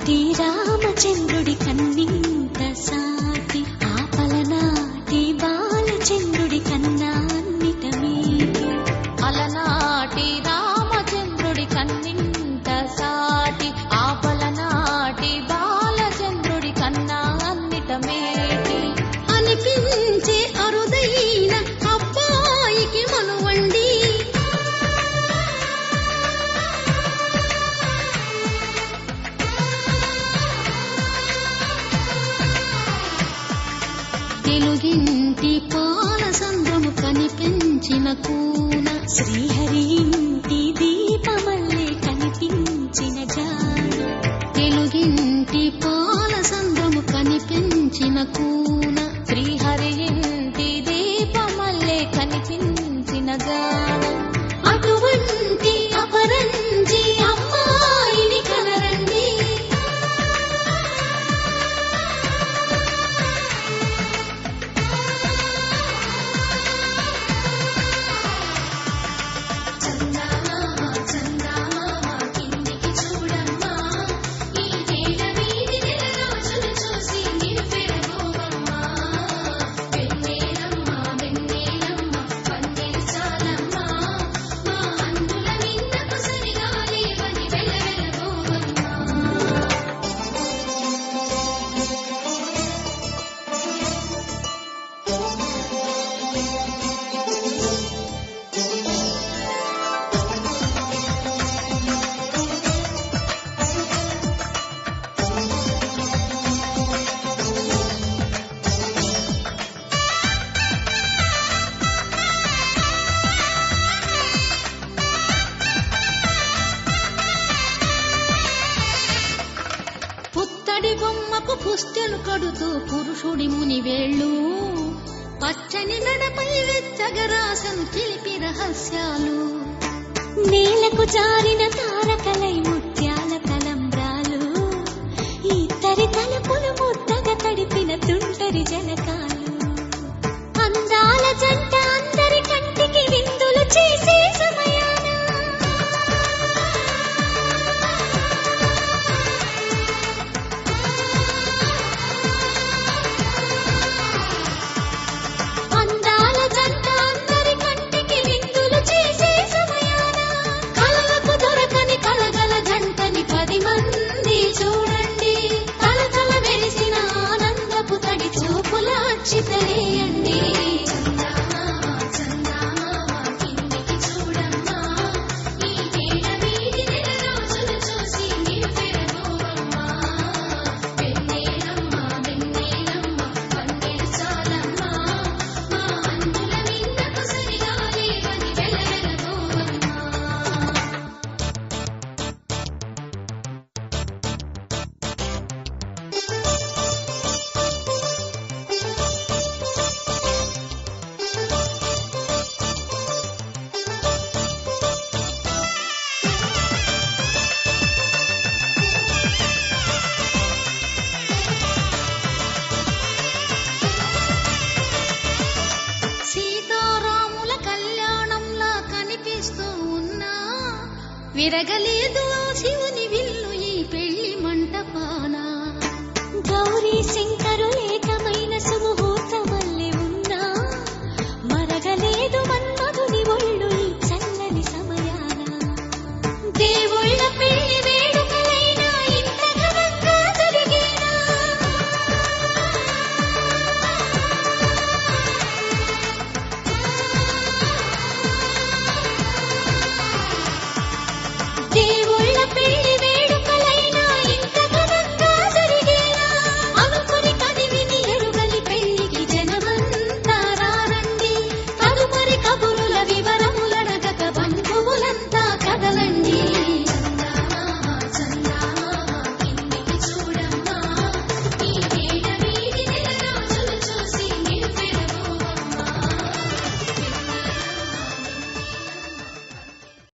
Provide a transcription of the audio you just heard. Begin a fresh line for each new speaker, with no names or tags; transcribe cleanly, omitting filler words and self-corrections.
అలనాటి రామచంద్రుడి కన్నింత సాటి ఆపలనాటి బాలచంద్రుడి కన్నా అన్నిట మీటి
అలనాటి రామచంద్రుడి కన్నింత సాటి ఆపలనాటి బాలచంద్రుడి కన్నా అన్నిట మేటి
అనిపించే అరుదైన అబ్బాయికి మనువండి తెలుగింటి పాలసంద్రము కనిపించిన కూన శ్రీహరి ఇంటి దీపమల్లే కనిపించిన జాడ తెలుగింటి పాలసంద్రము కనిపించిన కూన
శ్రీహరి ఇంటి దీపమల్లే కనిపించిన జాడ
అటువంటి అపరంజి అమ్మాయిని కనరండి పుత్తడి బొమ్మకు పుస్తెలు కడుతూ పురుషుడి ముని వేళ్ళు పచ్చని నడపై వెచ్చగరాసను చిలిపి రహస్యాలు నేలకు జారిన తారకలై ముత్యాల తలంబ్రాలు ఇద్దరి తలపులు ముద్దగా తడిపిన తుంటరి జలకాలు అందాల జంట అందరి కంటికి విందులు చేసే సమయాన అందాల జంట అందరి కంటికి విందులు చేసే సమయాన కలలకు దొరకని కలగల జంటని 10 మంది చూడండి కలకల వెలిసిన ఆనందపు తడి చూపుల అక్షితలేయండి సీతారాముల కళ్యాణంలా కనిపిస్తూ ఉన్నా విరగలేదు శివ